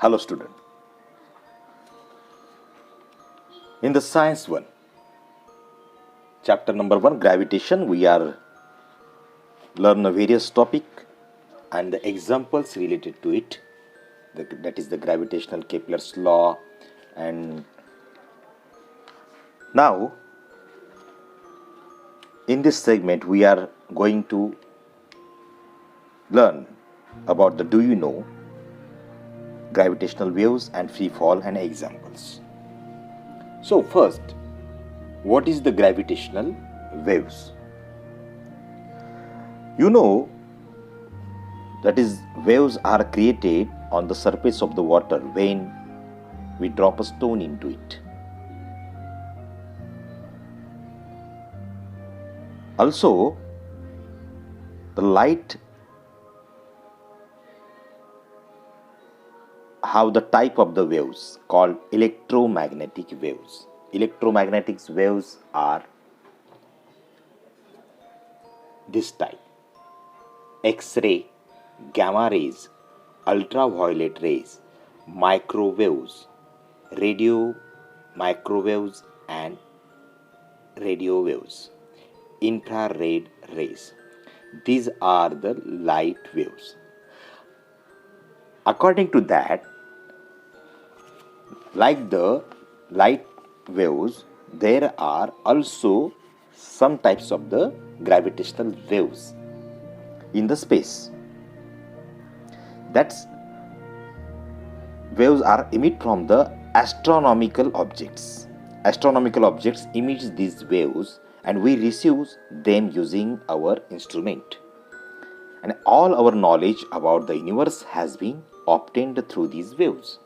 Hello student. In the science 1, chapter number 1, gravitation, we are learn a various topic and the examples related to it. That is the gravitational Kepler's law. And now in this segment we are going to learn about the do you know, gravitational waves and free fall and examples. So first, what is the gravitational waves? You know that is waves are created on the surface of the water when we drop a stone into it. Also, the light have the type of the waves called electromagnetic waves. Electromagnetic waves are this type: X-ray, gamma rays, ultraviolet rays, microwaves, radio microwaves and radio waves, infrared rays. These are the light waves. According to that, like the light waves, there are also some types of the gravitational waves in the space. That's waves are emit from the astronomical objects. Astronomical objects emit these waves and we receive them using our instrument. And all our knowledge about the universe has been obtained through these waves.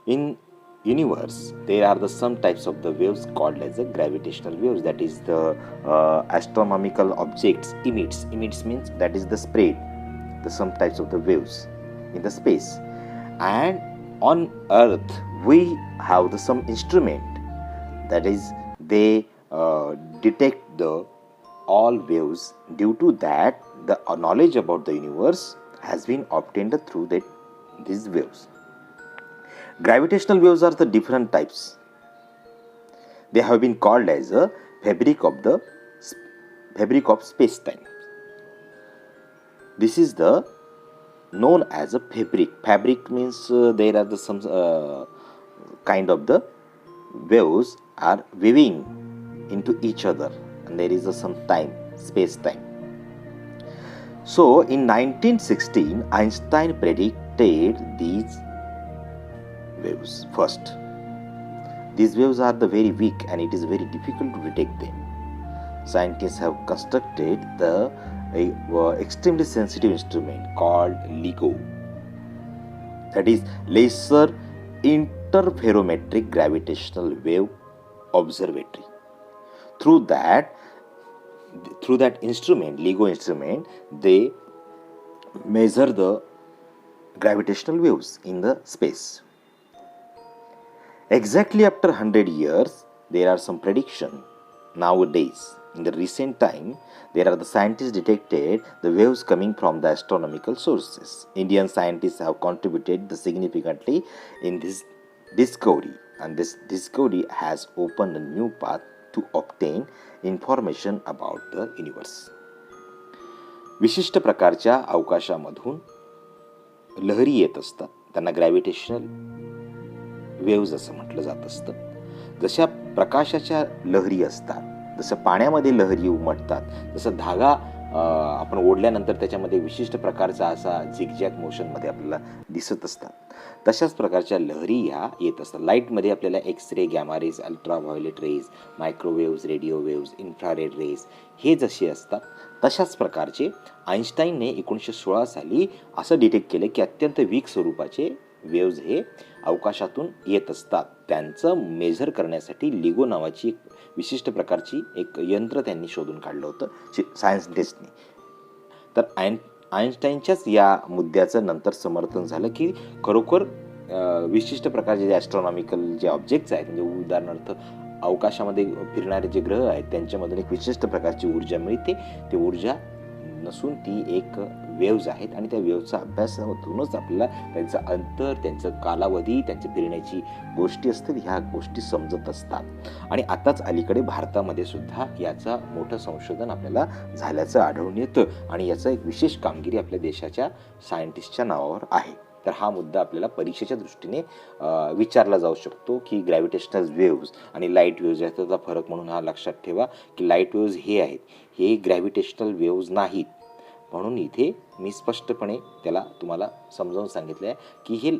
In universe, there are some types of the waves called as the gravitational waves. That is the astronomical objects emits. Emits means that is the spread, some types of the waves in the space. And on Earth, we have some instrument. That is, they detect the all waves. Due to that, the knowledge about the universe has been obtained through these waves. Gravitational waves are the different types. They have been called as a fabric of space-time. This is the known as a fabric. Fabric means there are some kind of the waves are weaving into each other, and there is some time, space-time. So in 1916, Einstein predicted these waves first. These waves are the very weak and it is very difficult to detect them. Scientists have constructed the extremely sensitive instrument called LIGO, that is Laser Interferometric Gravitational Wave Observatory. Through that instrument, LIGO instrument, they measure the gravitational waves in the space. Exactly after 100 years, there are some prediction. Nowadays, in the recent time, there are the scientists detected the waves coming from the astronomical sources. Indian scientists have contributed significantly in this discovery, and this discovery has opened a new path to obtain information about the universe. विशिष्ट प्रकारच्या अवकाशामधून लहरी येत असतात, त्यांना gravitational waves असं म्हटलं जात असतं. जशा प्रकाशाच्या लहरी असतात, जसं पाण्यामध्ये लहरी उमटतात, जसं धागा आपण ओढल्यानंतर त्याच्यामध्ये विशिष्ट प्रकारचा असा झिगझॅग मोशनमध्ये आपल्याला दिसत असतात, तशाच प्रकारच्या लहरी ह्या येत असतात. लाईटमध्ये आपल्याला x-ray, gamma rays, ultraviolet rays, microwaves, radio waves, infrared rays हे जसे असतात तशाच प्रकारचे आईन्स्टाईनने 1916 साली असं डिटेक्ट केलं की अत्यंत वीक स्वरूपाचे वेव्ज हे अवकाशातून येत असतात. त्यांचं मेजर करण्यासाठी लिगो नावाची एक विशिष्ट प्रकारची एक यंत्र त्यांनी शोधून काढलं होतं सायन्टिस्टनी. तर आईन्स्टाईनच्याच या मुद्द्याचं नंतर समर्थन झालं की खरोखर विशिष्ट प्रकारचे जे ॲस्ट्रॉनॉमिकल जे ऑब्जेक्ट्स आहेत, म्हणजे उदाहरणार्थ अवकाशामध्ये फिरणारे जे ग्रह आहेत त्यांच्यामधून एक विशिष्ट प्रकारची ऊर्जा मिळते. ती ऊर्जा नसून ती एक वेव्ज आहेत आणि त्या वेव्हचा अभ्यासामधूनच आपल्याला त्यांचं अंतर, त्यांचं कालावधी, त्यांच्या फिरण्याची गोष्टी असतात, ह्या गोष्टी समजत असतात. आणि आताच अलीकडे भारतामध्ये सुद्धा याचं मोठं संशोधन आपल्याला झाल्याचं आढळून येतं आणि याचं एक विशेष कामगिरी आपल्या देशाच्या सायंटिस्टच्या नावावर आहे. तर हा मुद्दा आपल्याला परीक्षेच्या दृष्टीने विचारला जाऊ शकतो की ग्रॅव्हिटेशनल वेव्ज आणि लाईट वेव्ज याचा फरक म्हणून हा लक्षात ठेवा की लाईट वेव्ज हे आहेत, हे ग्रॅव्हिटेशनल वेव्ज नाहीत. म्हणून इथे मी स्पष्टपणे त्याला तुम्हाला समजावून सांगितलं आहे की हे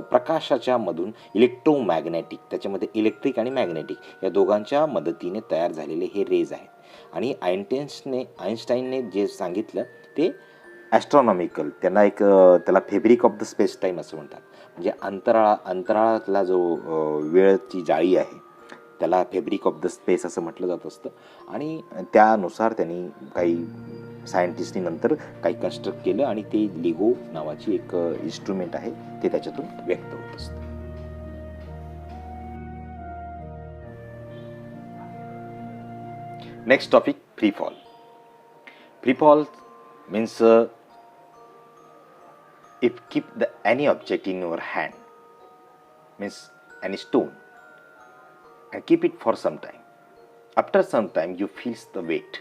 प्रकाशाच्या मधून इलेक्ट्रोमॅग्नेटिक, त्याच्यामध्ये इलेक्ट्रिक आणि मॅग्नेटिक या दोघांच्या मदतीने तयार झालेले हे रेज आहेत. आणि आईन्स्टाईनने जे सांगितलं ते ॲस्ट्रॉनॉमिकल, त्याला fabric of the space time असं म्हणतात. म्हणजे अंतराळातला जो वेळची जाळी आहे त्याला फेब्रिक ऑफ द स्पेस असं म्हटलं जात असतं. आणि त्यानुसार त्यांनी काही सायंटिस्टनी नंतर काही कन्स्ट्रक्ट केलं आणि ते लिगो नावाची एक इन्स्ट्रुमेंट आहे ते त्याच्यातून व्यक्त होत असतं. Next topic, free fall. Free fall means if keep any object in your hand, means any stone, and keep it for some time. After some time you feel the weight,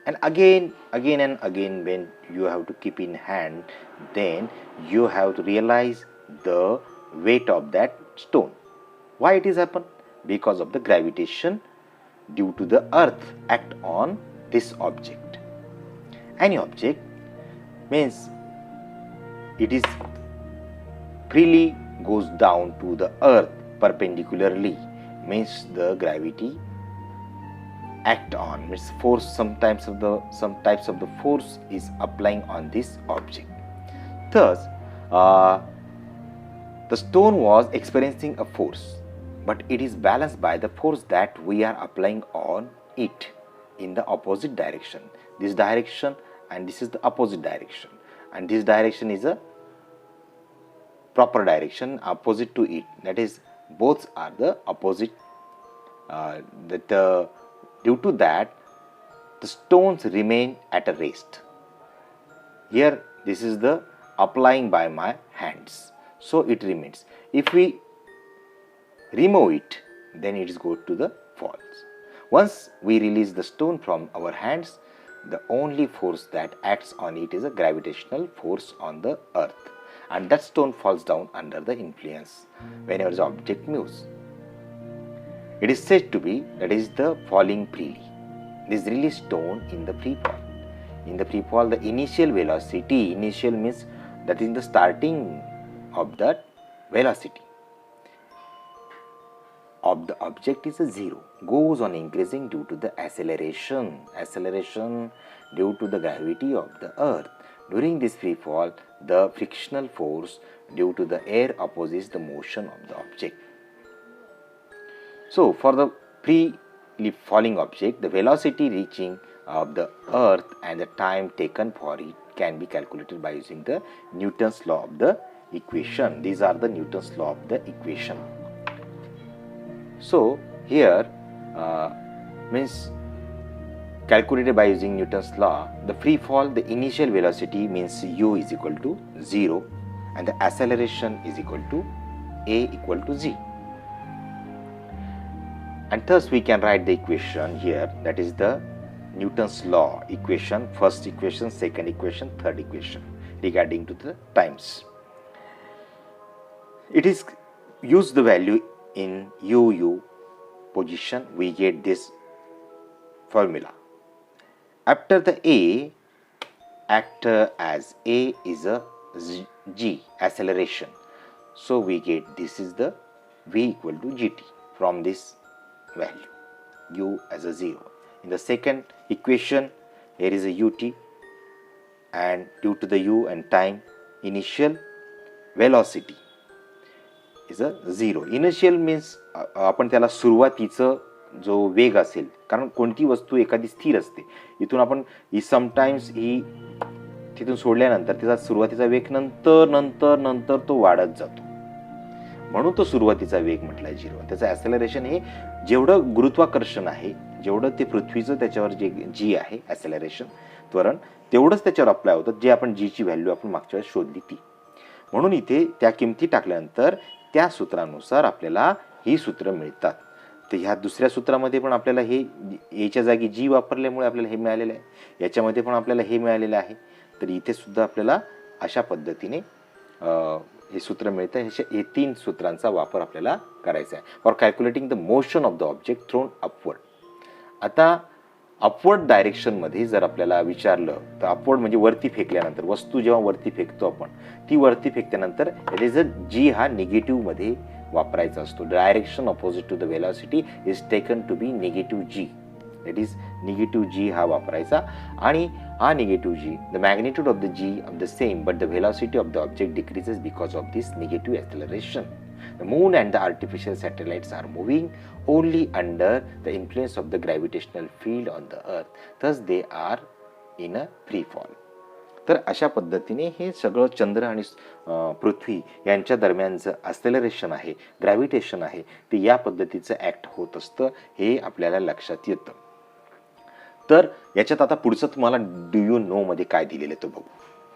and again and again when you have to keep in hand, then you have to realize the weight of that stone. Why it is happen? Because of the gravitation due to the earth act on this object. Any object means it is freely goes down to the earth perpendicularly, means the gravity act on, means force, some types of the force is applying on this object. Thus the stone was experiencing a force, but it is balanced by the force that we are applying on it in the opposite direction. This direction and this is the opposite direction, and this direction is a proper direction opposite to it, that is both are the opposite. Due to that the stones remain at a rest. Here this is the applying by my hands, so it remains. If we remove it, then it is go to the falls. Once we release the stone from our hands, the only force that acts on it is a gravitational force on the earth, and that stone falls down under the influence whenever the object moves. It is said to be, that is the falling freely. This released stone in the free fall. In the free fall, the initial velocity, initial means that is the starting of that velocity of the object is a zero, goes on increasing due to the acceleration due to the gravity of the earth. During this free fall, the frictional force due to the air opposes the motion of the object. So for the free falling object, the velocity reaching of the earth and the time taken for it can be calculated by using the Newton's law of the equation. These are the Newton's law of the equation. So here means calculated by using Newton's law, the free fall, the initial velocity means u is equal to 0 and the acceleration is equal to a equal to z, and thus we can write the equation here, that is the Newton's law equation, first equation, second equation, third equation regarding to the times. It is use the value in u position, we get this formula. After the a act as a is a g acceleration, so we get this is the v equal to gt from this value, u as a 0. In the second equation, here is a ut, and due to the u and time, initial velocity is a 0. Initial means आपण त्याला सुरुवातीचं जो वेग असेल, कारण कोणती वस्तू एखादी स्थिर असते, इथून आपण ही समटाइम्स ही तिथून सोडल्यानंतर त्याचा सुरुवातीचा वेग नंतर तो वाढत जातो, म्हणून तो सुरुवातीचा वेग म्हटलाय 0. त्याचं ॲक्सेलरेशन हे जेवढं गुरुत्वाकर्षण आहे जेवढं ते पृथ्वीचं त्याच्यावर जे जी आहे ॲसेलरेशन त्वरण तेवढंच त्याच्यावर अप्लाय होतं, जे आपण जीची व्हॅल्यू आपण मागच्या वेळेस शोधली ती. म्हणून इथे त्या किमती टाकल्यानंतर त्या सूत्रानुसार आपल्याला ही सूत्र मिळतात. तर ह्या दुसऱ्या सूत्रामध्ये पण आपल्याला हे एच्या जागी जी वापरल्यामुळे आपल्याला हे मिळालेलं आहे, याच्यामध्ये पण आपल्याला हे मिळालेलं आहे. तर इथे सुद्धा आपल्याला अशा पद्धतीने हे सूत्र मिळतं. हे 3 सूत्रांचा वापर आपल्याला करायचा आहे for calculating the motion of the object throne upward. आता अपवर्ड डायरेक्शनमध्ये जर आपल्याला विचारलं तर अपवर्ड म्हणजे वरती फेकल्यानंतर, वस्तू जेव्हा वरती फेकतो आपण, ती वरती फेकल्यानंतर जी हा निगेटिव्हमध्ये वापरायचा असतो. Direction opposite to the velocity is taken to be negative g. That is negative g हा वापरायचा. आणि हा negative g, the magnitude of the g of the same but the velocity of the object decreases because of this negative acceleration. The moon and the artificial satellites are moving only under the influence of the gravitational field on the earth. Thus they are in a free fall. तर अशा पद्धतीने हे सगळं चंद्र आणि पृथ्वी यांच्या दरम्यानचं acceleration आहे, gravitation आहे, ते या पद्धतीचं ॲक्ट होत असतं, हे आपल्याला लक्षात येतं. तर याच्यात आता पुढचं तुम्हाला डू यू नो मध्ये काय दिलेलं आहे तो बघू.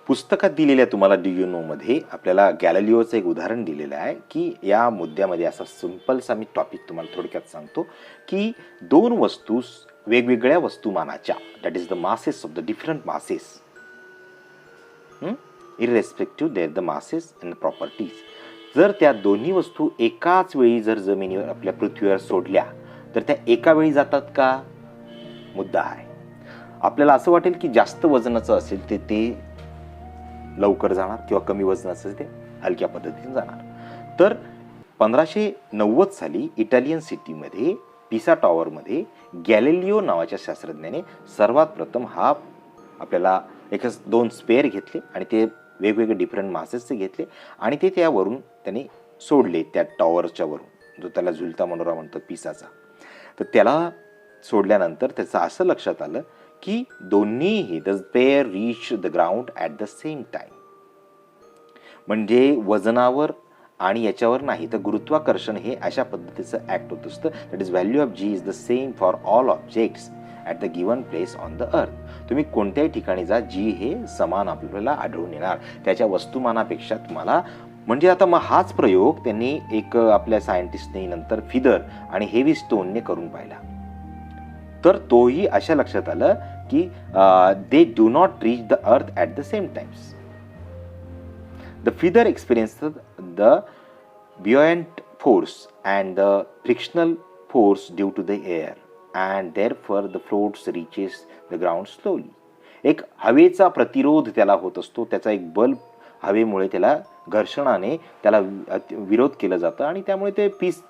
पुस्तकात दिलेल्या तुम्हाला डू यू नो मध्ये आपल्याला गॅलिलिओचं एक उदाहरण दिलेलं आहे की या मुद्द्यामध्ये असा सिंपलसा मी टॉपिक तुम्हाला थोडक्यात सांगतो की 2 वस्तू वेगवेगळ्या वस्तुमानाच्या, that is the masses of the different masses, irrespective their the masses and properties, जर त्या दोन्ही वस्तू एकाच वेळी जर जमिनीवर आपल्या पृथ्वीवर सोडल्या तर त्या एका वेळी जातात का? मुद्दा आहे. आपल्याला असं वाटेल की जास्त वजनाचं असेल ते लवकर जाणार किंवा कमी वजनाचं ते हलक्या पद्धतीने जाणार. तर 1590 साली इटालियन सिटीमध्ये पिसा टॉवरमध्ये गॅलिलिओ नावाच्या शास्त्रज्ञाने सर्वात प्रथम हा आपल्याला 2 स्पेअर घेतले आणि ते वेगवेगळे डिफरंट मासेसचे घेतले आणि ते त्यावरून त्यांनी सोडले, त्या टॉवरच्या वरून, जो त्याला झुलता मनोरा म्हणतो पिसाचा. तर त्याला सोडल्यानंतर त्याचं असं लक्षात आलं की दोन्हीही the pair reach the ground at the same time. म्हणजे वजनावर आणि याच्यावर नाही तर गुरुत्वाकर्षण हे अशा पद्धतीचं ॲक्ट होत असतं. That is value of G is the same for all objects at the given place on the earth. तुम्ही कोणत्याही ठिकाणी जा, जी हे समान आपल्याला आढळून येणार त्याच्या वस्तुमानापेक्षा तुम्हाला. म्हणजे आता मग हाच प्रयोग त्यांनी एक आपल्या सायंटिस्टने नंतर फिदर आणि हेवी स्टोनने करून पाहिला. तर तोही अशा लक्षात आलं की they do not reach the earth at the same times. The feather experience the buoyant force and the frictional force due to the air and therefore the floats reaches the ground slowly. एक हवेचा प्रतिरोध त्याला होत असतो, त्याचा एक बल हवेमुळे त्याला घर्षणाने त्याला विरोध केला जातं आणि त्यामुळे ते पीस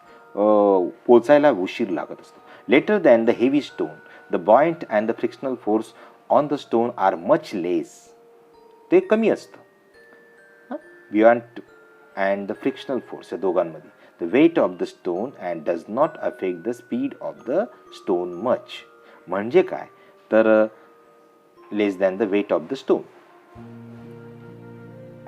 पोचायला उशीर लागत असतो. Later than the heavy stone the buoyant and the frictional force on the stone are much less. ते कमी असतं. buoyant and the frictional force या दोघांमध्ये the weight of the stone and does not affect the speed of the stone much. म्हणजे काय तर less than the weight of the stone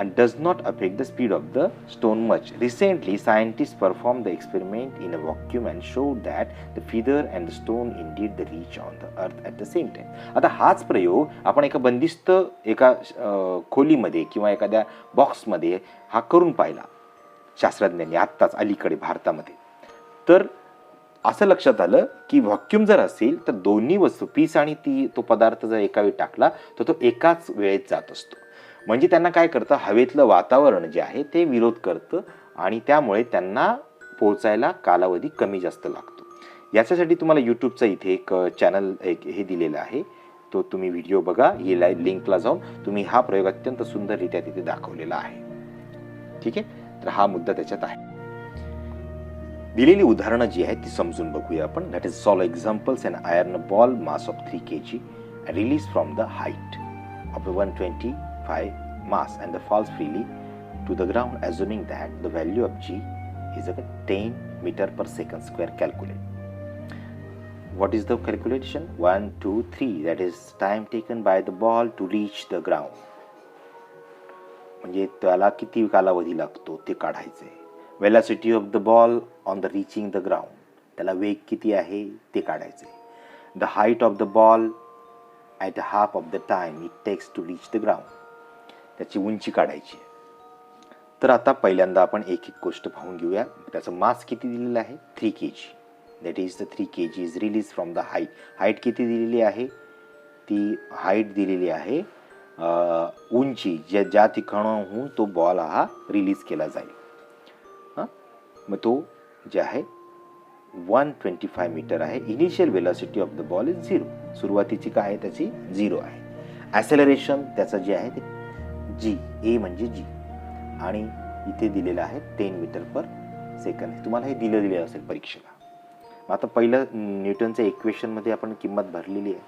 and does not affect the speed of the stone much. Recently scientists performed the experiment in a vacuum and showed that the feather and the stone indeed the reach on the earth at the same time. आता हाच प्रयोग आपण एका बंदिस्त खोलीमध्ये किंवा एखाद्या बॉक्समध्ये हा करून पाहिला शास्त्रज्ञांनी आत्ताच अलीकडे भारतामध्ये. तर असं लक्षात आलं की व्हॅक्यूम जर असेल तर दोन्ही वस्तू पीस आणि तो पदार्थ जर एका वेळी टाकला तर तो एकाच वेळेत जात असतो. म्हणजे त्यांना काय करतं, हवेतलं वातावरण जे आहे ते विरोध करतं आणि त्यामुळे त्यांना पोहोचायला कालावधी कमी जास्त लागतो. याच्यासाठी तुम्हाला यूट्यूबचा इथे एक चॅनल हे दिलेलं आहे, तो तुम्ही व्हिडिओ बघा, ही लाईव्ह लिंकला जाऊन तुम्ही हा प्रयोग अत्यंत सुंदररित्या तिथे दाखवलेला आहे. ठीक आहे, तर हा मुद्दा त्याच्यात आहे. दिलेली उदाहरणं जी आहेत ती समजून बघूया आपण. That is solve examples. An iron ball mass of 3 kg release from the height of 125 mass and falls freely to the ground, assuming that the value of g is 10 meter per second square. Calculate. What is the calculation? 1 2 3, that is time taken by the ball to reach the ground. म्हणजे त्याला किती कालावधी लागतो ते काढायचे. Velocity of the ball on the reaching the ground, त्याला वेग किती आहे ते काढायचे. The height of the ball at half of the time it takes to reach the ground. त्याची उंची काढायची. तर आता पहिल्यांदा आपण एक एक गोष्ट पाहून घेऊया. त्याचं मास किती दिलेलं आहे? 3 kg. That is the 3 kg is release from the height. Height किती दिलेली आहे? ती हाईट दिलेली आहे उंची ज्या ठिकाणाहून तो बॉल हा रिलीज केला जाईल. हां, मग तो जे आहे 125 मीटर आहे. Initial velocity of the ball is 0. सुरुवातीची काय आहे त्याची? 0 आहे. ॲसेलरेशन त्याचं जे आहे ते जी, ए म्हणजे जी, आणि इथे दिलेलं आहे 10 मीटर पर सेकंद. तुम्हाला हे दिलेलं असेल परीक्षेला. मग आता पहिलं न्यूटनच्या इक्वेशनमध्ये आपण किंमत भरलेली आहे.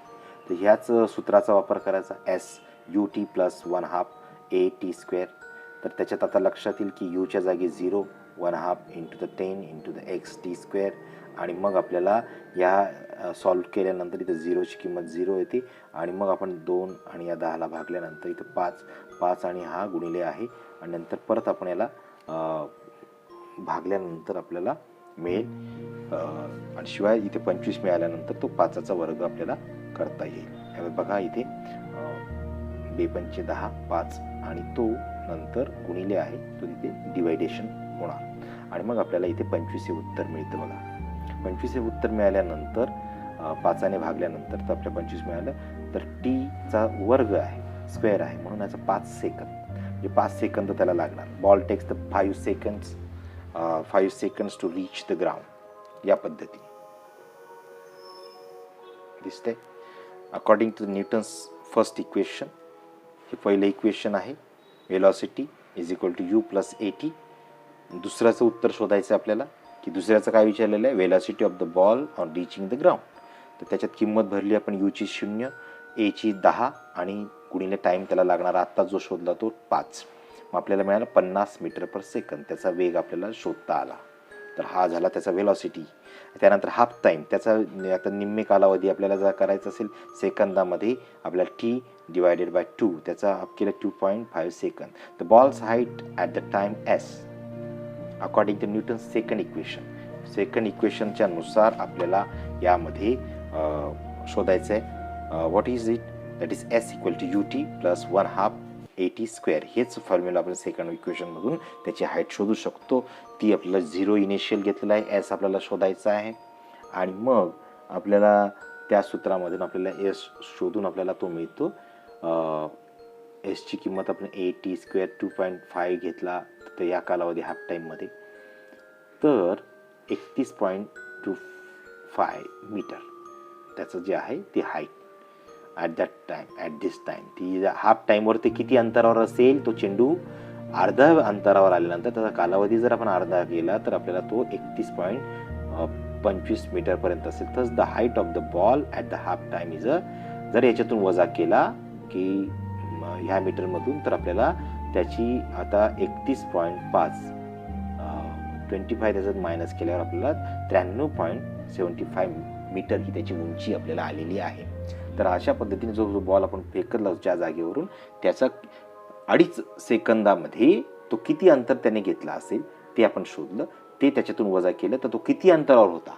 तर ह्याच सूत्राचा वापर करायचा. SUT + 1/2 AT². तर त्याच्यात आता लक्षात येईल की यूच्या जागी 0, 1/2 × 10 × xt². आणि मग आपल्याला या सॉल्व्ह केल्यानंतर इथं 0ची किंमत 0 येते. आणि मग आपण 2 आणि या 10ला भागल्यानंतर इथं 5 आणि हा गुणिले आहे. आणि नंतर परत आपण याला भागल्यानंतर आपल्याला मिळेल. आणि शिवाय इथे 25 मिळाल्यानंतर तो 5चा वर्ग आपल्याला करता येईल. बघा इथे 2×5 = 10, 5 आणि तो नंतर गुणिले आहे तो तिथे डिवायडेशन होणार. आणि मग आपल्याला इथे 25 हे उत्तर मिळतं. बघा 25 हे उत्तर मिळाल्यानंतर 5ने भागल्यानंतर तर आपल्या 25 मिळालं. तर टीचा वर्ग आहे, स्क्वेअर आहे, म्हणून याचा 5 सेकंद म्हणजे 5 सेकंद त्याला लागणार. Ball takes the 5 seconds to reach the ground. या पद्धतीने दिसतंय. According to Newton's first equation, हे पहिलं इक्वेशन आहे. Velocity is equal to U + AT. दुसऱ्याचं उत्तर शोधायचं आपल्याला, की दुसऱ्याचं काय विचारलेलं आहे? Velocity of the ball on reaching the ground. तर त्याच्यात किंमत भरली आपण. यूची 0, एची 10 आणि गुणिले टाईम त्याला लागणारा आत्ता जो शोधला तो 5. मग आपल्याला मिळाला 50 मीटर पर सेकंद. त्याचा वेग आपल्याला शोधता आला. तर हा झाला त्याचा वेलॉसिटी. त्यानंतर हाफ टाईम, त्याचा आता निम्मे कालावधी आपल्याला जर करायचा असेल सेकंदामध्ये, आपल्याला T/2, त्याचा हाफ केला 2.5 सेकंद. The ball's height at the time S according to Newton's second equation. Second इक्वेशनच्या नुसार आपल्याला यामध्ये शोधायचं आहे. What is it? That is S = UT + 1/2 AT². हेच फॉर्म्युला आपण सेकंड इक्वेशनमधून त्याची हाईट शोधू शकतो. ती आपल्याला 0 इनिशियल घेतलेला आहे. S आपल्याला शोधायचा आहे. आणि मग आपल्याला त्या सूत्रामधून आपल्याला S शोधून आपल्याला तो मिळतो. Sची किंमत आपण AT² 2.5 घेतला तर या कालावधी हाफ टाईममध्ये तर 31.25 मीटर त्याचं जे आहे ती हाईट ॲट दिस टाईम. ती हाफ टाईमवर ते किती अंतरावर असेल? तो चेंडू अर्धा अंतरावर आल्यानंतर त्याचा कालावधी जर आपण अर्धा केला तर आपल्याला तो 31.25 मीटरपर्यंत असेल. तर the height of the ball at the half time is जर याच्यातून वजा केला की ह्या मीटरमधून तर आपल्याला त्याची आता 31.5 25 त्याच्यात मायनस केल्यावर आपल्याला 93.75 मीटर ही त्याची उंची आपल्याला आलेली आहे. तर अशा पद्धतीने जो बॉल आपण फेकला ज्या जागेवरून त्याचा 2.5 सेकंदामध्ये तो किती अंतर त्याने घेतला असेल ते आपण शोधलं. ते त्याच्यातून वजा केलं तर तो किती अंतरावर होता,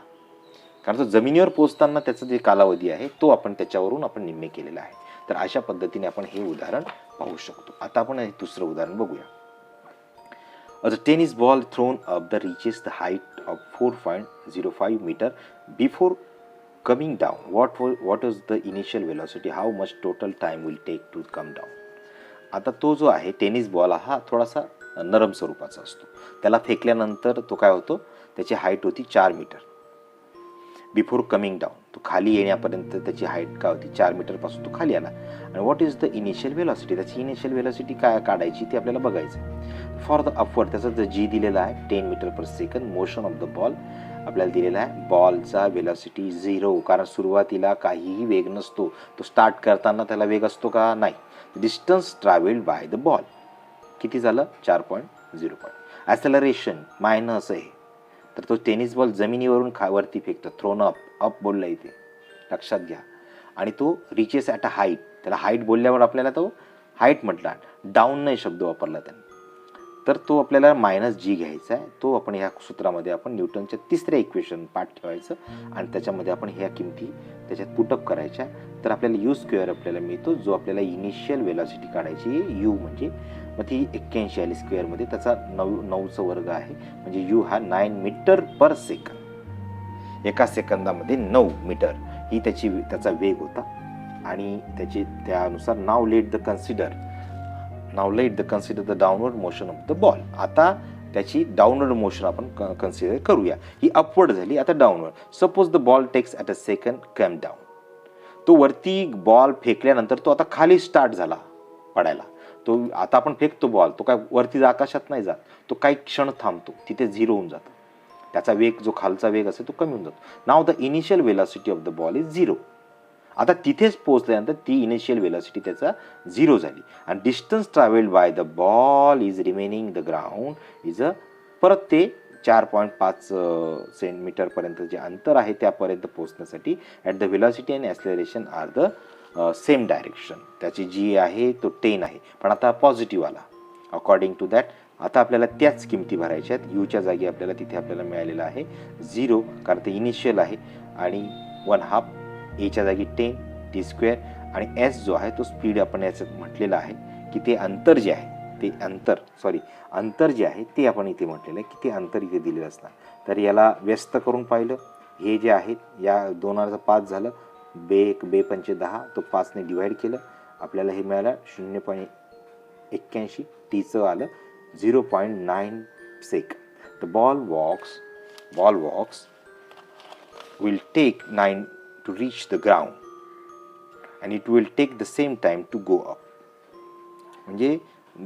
कारण तो जमिनीवर पोहोचताना त्याचा जे कालावधी आहे तो आपण त्याच्यावरून आपण निम्मे केलेला आहे. तर अशा पद्धतीने आपण हे उदाहरण पाहू शकतो. आता आपण दुसरं उदाहरण बघूया. A tennis ball thrown up the reaches the height of 4.05 meter before coming down. What is the initial velocity? How much total time will take to come down? आता तो जो आहे टेनिस बॉल हा थोडासा नरम स्वरूपाचा असतो. त्याला फेकल्यानंतर तो काय होतो? त्याची हाईट होती 4 मीटर. बिफोर कमिंग डाऊन, तो खाली येण्यापर्यंत त्याची हाईट काय होती? 4 मीटरपासून तो खाली आला. आणि what is the initial velocity? त्याची इनिशियल वेलॉसिटी काय काढायची ती आपल्याला बघायचं. फॉर द अपवर्ड त्याचा जो जी दिलेला आहे 10 मीटर पर सेकंद. मोशन ऑफ द बॉल आपल्याला दिलेला आहे. बॉलचा वेलॉसिटी 0, कारण सुरुवातीला काहीही वेग नसतो. तो स्टार्ट करताना त्याला वेग असतो का? नाही. Distance travelled by the ball किती झालं? 4.0. ॲसेलरेशन मायनस आहे. तर तो टेनिस बॉल जमिनीवरून वरती फेकतो. थ्रोन अप बोलला इथे, लक्षात घ्या. आणि तो रिचेस ॲट अ हाईट, त्याला हाईट बोलल्यावर आपल्याला तो हाईट म्हटला, डाऊन नाही शब्द वापरला त्याने. तर तो आपल्याला -g घ्यायचा आहे. तो आपण ह्या सूत्रामध्ये आपण न्यूटनच्या तिसऱ्या इक्वेशन पाठ ठेवायचं आणि त्याच्यामध्ये आपण ह्या किमती त्याच्यात पुटअप करायच्या. तर आपल्याला यू स्क्वेअर आपल्याला मिळतो, जो आपल्याला इनिशियल वेलॉसिटी काढायची आहे. यू म्हणजे मग ती 81 आली स्क्वेअरमध्ये, त्याचा 9चा वर्ग आहे, म्हणजे यू हा 9 मीटर पर सेकंद. एका सेकंदामध्ये 9 मीटर ही त्याचा वेग होता. आणि त्यानुसार now let the consider the downward motion of the ball. आता त्याची डाउनवर्ड मोशन आपण कन्सिडर करूया. ही अपवर्ड झाली, आता downward. Suppose the ball takes at a second come down. तो वरती बॉल फेकल्यानंतर तो आता खाली स्टार्ट झाला पडायला. तो आता आपण फेकतो बॉल, तो काय वरती आकाशात नाही जात, तो काही क्षण थांबतो, तिथे 0 होऊन जातो. त्याचा वेग जो खालचा वेग असेल तो कमी होऊन जातो. नाव the initial velocity of the ball is 0. आता तिथेच पोहोचल्यानंतर ती इनिशियल वेलॉसिटी त्याचा 0 झाली. आणि distance travelled by the ball is remaining the ground is परत ते 4.5 सेंटीमीटर पर्यंत जे अंतर आहे त्यापर्यंत पोहोचण्यासाठी at the velocity and acceleration are the same direction. त्याची जी आहे तो 10 आहे, पण आता पॉझिटिव्ह आला. अकॉर्डिंग टू दॅट आता आपल्याला त्याच किमती भरायच्या आहेत. यूच्या जागी आपल्याला तिथे आपल्याला मिळालेलं आहे 0, कारण ते इनिशियल आहे, आणि 1/2 एच्या जागी 10 टी स्क्वेअर, आणि एस जो आहे तो स्पीड आपण याच्यात म्हटलेलं आहे की ते अंतर जे आहे अंतर जे आहे ते आपण इथे म्हटलेलं आहे की ते अंतर इथे दिलेलं असणार. तर याला व्यस्त करून पाहिलं, हे जे आहे या 2/5 झालं, बे 5 10, तो 5ने डिवाइड केलं, आपल्याला हे मिळालं 0.81, टीचं आलं 0.9 सेकंद. The ball walks will take 9 to reach the ground and it will take the same time to go up. म्हणजे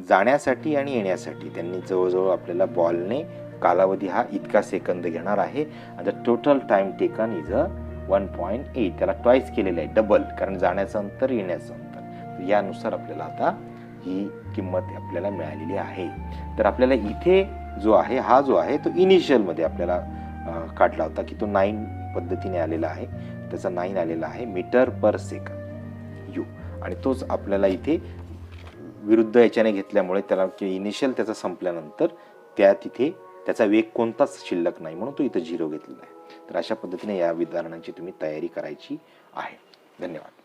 जाण्यासाठी आणि येण्यासाठी त्यांनी जवळजवळ आपल्याला बॉलने कालावधी हा इतका सेकंद घेणार आहे. आणि the total time taken is 1.8. त्याला ट्वाईस केलेलं आहे, डबल, कारण जाण्याचं अंतर येण्याचं अंतर. तर यानुसार आपल्याला आता ही किंमत आपल्याला मिळालेली आहे. तर आपल्याला इथे जो आहे तो इनिशियलमध्ये आपल्याला काढला होता की तो 9 पद्धतीने आलेला आहे, त्याचा 9 आलेला आहे मीटर पर सेकंद यू. आणि तोच आपल्याला इथे विरुद्ध याच्याने घेतल्यामुळे त्याला इनिशियल त्याचा संपल्यानंतर तिथे त्याचा वेग कोणताच शिल्लक नाही, म्हणून तो इथं 0 घेतलेला आहे. तर अशा पद्धतीने या उदाहरणांची तुम्ही तयारी करायची आहे. धन्यवाद.